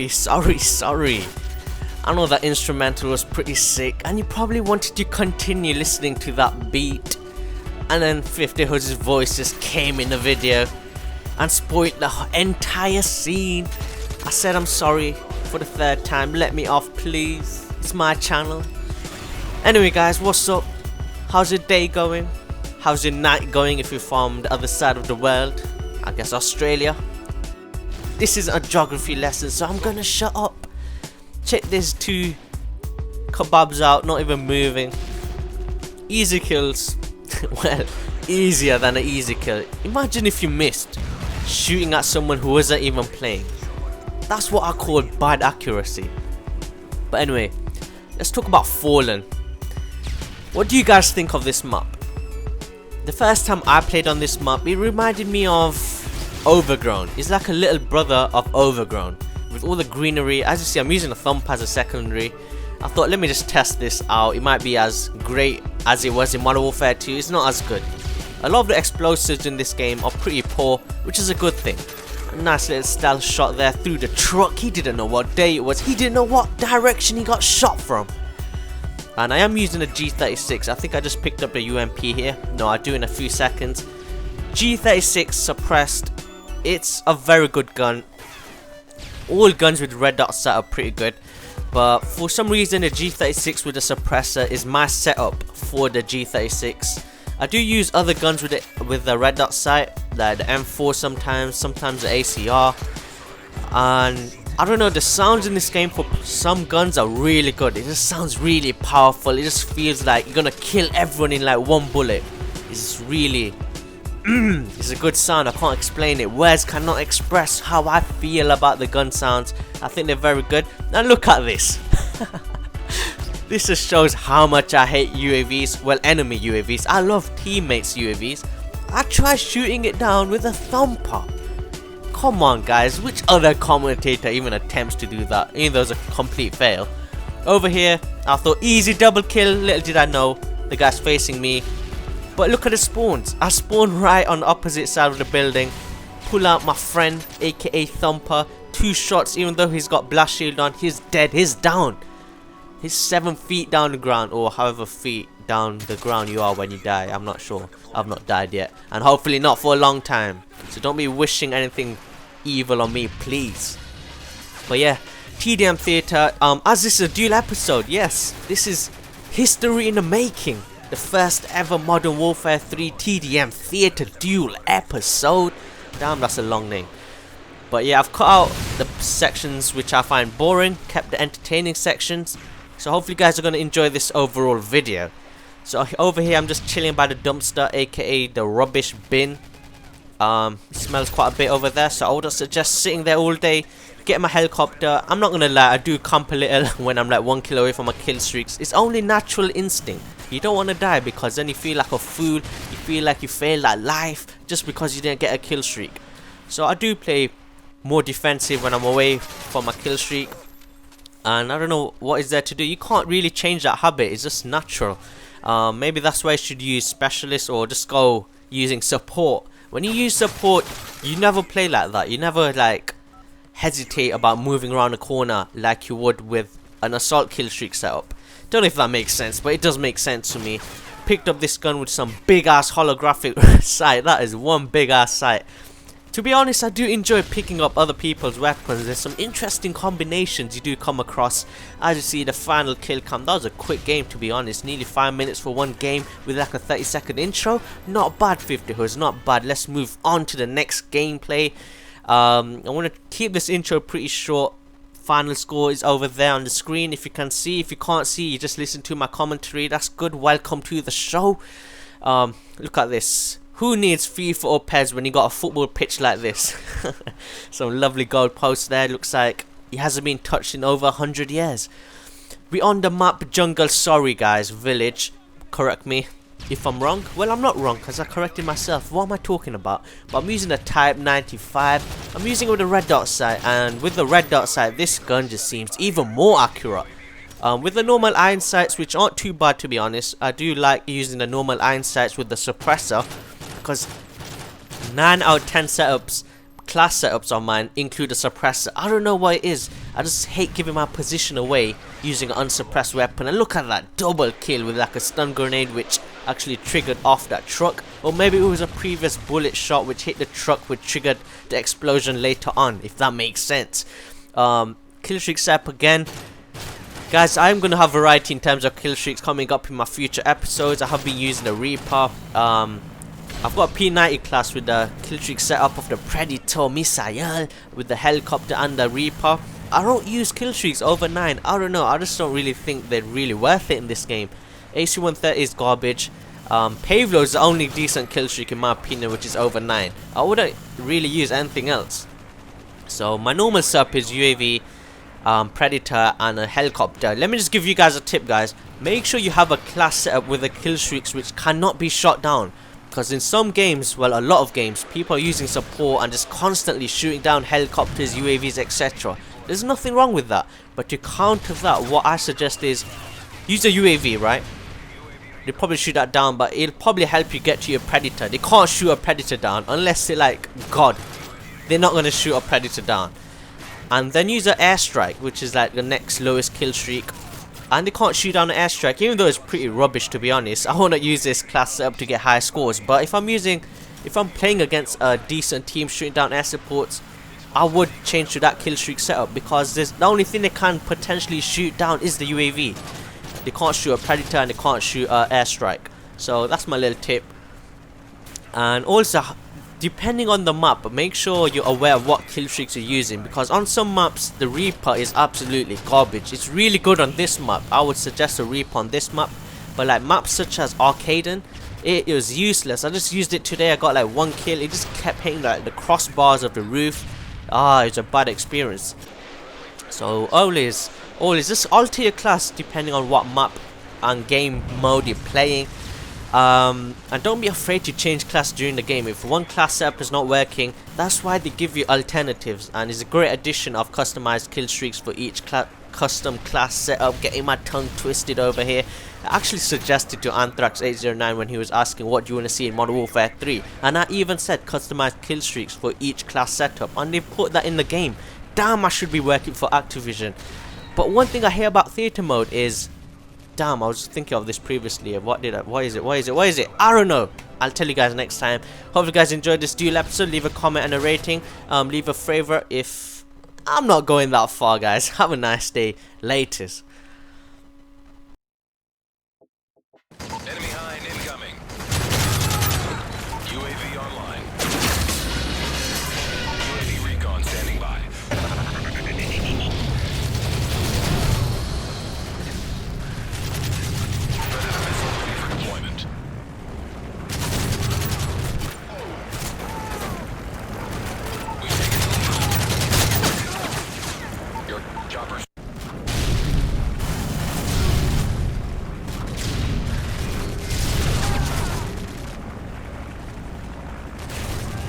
sorry. I know that instrumental was pretty sick and you probably wanted to continue listening to that beat, and then 50Hz voice just came in the video and spoiled the entire scene. I said I'm sorry for the third time, let me off please, it's my channel. Anyway guys, what's up? How's your day going? How's your night going if you're from the other side of the world? I guess Australia. This is a geography lesson, so I'm gonna shut up. Check these two kebabs out, not even moving. Easy kills. Well, easier than an easy kill. Imagine if you missed shooting at someone who wasn't even playing. That's what I call bad accuracy. But anyway, let's talk about Fallen. What do you guys think of this map? The first time I played on this map, it reminded me of Overgrown. It's like a little brother of Overgrown with all the greenery. As you see, I'm using a thump as a secondary. I thought, let me just test this out. It might be as great as it was in Modern Warfare 2. It's not as good. A lot of the explosives in this game are pretty poor, which is a good thing. A nice little stealth shot there through the truck. He didn't know what day it was. He didn't know what direction he got shot from. And I am using a G36. I think I just picked up the UMP here. No, I do in a few seconds. G36 suppressed. It's a very good gun. All guns with red dot sight are pretty good. But for some reason the G36 with a suppressor is my setup for the G36. I do use other guns with the red dot sight, like the M4 sometimes the ACR. And I don't know, the sounds in this game for some guns are really good. It just sounds really powerful. It just feels like you're gonna kill everyone in like one bullet. It's really it's a good sound. I can't explain it. Words cannot express how I feel about the gun sounds. I think they're very good. Now look at this. This just shows how much I hate UAVs. Well, enemy UAVs. I love teammates UAVs. I try shooting it down with a thumper. Come on guys, which other commentator even attempts to do that? Even though it's a complete fail. Over here, I thought easy double kill. Little did I know, the guy's facing me. But look at the spawns. I spawned right on the opposite side of the building. Pull out my friend, aka Thumper. 2 shots, even though he's got blast shield on. He's dead, he's down. He's 7 feet down the ground, or however feet down the ground you are when you die. I'm not sure. I've not died yet. And hopefully not for a long time. So don't be wishing anything evil on me, please. But yeah, TDM Theatre. As this is a duel episode, yes, this is history in the making. The first ever Modern Warfare 3 TDM Theatre Duel episode. Damn, that's a long name. But yeah, I've cut out the sections which I find boring, kept the entertaining sections. So hopefully you guys are going to enjoy this overall video. So over here I'm just chilling by the dumpster, aka the rubbish bin. It smells quite a bit over there, so I would suggest sitting there all day, get my helicopter. I'm not going to lie, I do camp a little when I'm like 1 kill away from my kill streaks. It's only natural instinct. You don't want to die because then you feel like a fool. You feel like you failed at life just because you didn't get a kill streak. So I do play more defensive when I'm away from my kill streak. And I don't know what is there to do. You can't really change that habit. It's just natural. Maybe that's why you should use specialists or just go using support. When you use support, you never play like that. You never like hesitate about moving around a corner like you would with an assault kill streak setup. Don't know if that makes sense, but it does make sense to me. Picked up this gun with some big ass holographic sight. That is one big ass sight. To be honest, I do enjoy picking up other people's weapons. There's some interesting combinations you do come across. As you see, the final kill cam, that was a quick game to be honest. Nearly 5 minutes for one game with like a 30-second intro. Not bad, 50Hz, not bad. Let's move on to the next gameplay. I want to keep this intro pretty short. Final score is over there on the screen if you can see. If you can't see, you just listen to my commentary. That's good. Welcome to the show. Look at this. Who needs FIFA or PES when you got a football pitch like this? Some lovely goal posts there. Looks like he hasn't been touched in over 100 years. We on the map jungle. Sorry guys, village. Correct me if I'm wrong. Well, I'm not wrong because I corrected myself. What am I talking about? But I'm using a Type 95. I'm using it with a red dot sight, and with the red dot sight this gun just seems even more accurate. With the normal iron sights, which aren't too bad to be honest, I do like using the normal iron sights with the suppressor, because 9 out of 10 setups, class setups on mine include a suppressor. I don't know what it is. I just hate giving my position away using an unsuppressed weapon. And look at that double kill with like a stun grenade which actually triggered off that truck, or maybe it was a previous bullet shot which hit the truck which triggered the explosion later on, if that makes sense. Killstreak setup again. Guys, I'm going to have variety in terms of killstreaks coming up in my future episodes. I have been using the Reaper. I've got a P90 class with the killstreak setup of the Predator missile with the helicopter and the Reaper. I don't use killstreaks over 9. I don't know, I just don't really think they're really worth it in this game. AC-130 is garbage. Pavlo is the only decent killstreak in my opinion, which is over 9. I wouldn't really use anything else. So my normal setup is UAV, Predator and a helicopter. Let me just give you guys a tip, guys. Make sure you have a class setup with the killstreaks which cannot be shot down, because in some games, well, a lot of games, people are using support and just constantly shooting down helicopters, UAVs, etc. There's nothing wrong with that, but to counter that, what I suggest is use a UAV, right? They probably shoot that down, but it'll probably help you get to your Predator. They can't shoot a Predator down unless they're like God. They're not going to shoot a Predator down. And then use an airstrike, which is like the next lowest kill streak. And they can't shoot down an airstrike, even though it's pretty rubbish to be honest. I want to use this class setup to get high scores. But if I'm playing against a decent team shooting down air supports, I would change to that kill streak setup, because the only thing they can potentially shoot down is the UAV. They can't shoot a Predator and they can't shoot an airstrike. So that's my little tip. And also, depending on the map, make sure you're aware of what kill streaks you're using, because on some maps the Reaper is absolutely garbage. It's really good on this map. I would suggest a Reaper on this map, but like maps such as Arcaden, it was useless. I just used it today, I got like 1 kill. It just kept hitting like the crossbars of the roof. It's a bad experience. So always just alter your class depending on what map and game mode you're playing. And don't be afraid to change class during the game. If one class setup is not working, that's why they give you alternatives, and it's a great addition of customized kill streaks for each custom class setup. Getting my tongue twisted over here. I actually suggested to Anthrax809 when he was asking what do you want to see in Modern Warfare 3, and I even said customized kill streaks for each class setup, and they put that in the game. Damn, I should be working for Activision. But one thing I hear about theater mode is, damn, I was thinking of this previously. What is it? I don't know. I'll tell you guys next time. Hope you guys enjoyed this duel episode. Leave a comment and a rating. Leave a favorite if I'm not going that far, guys. Have a nice day. Laters.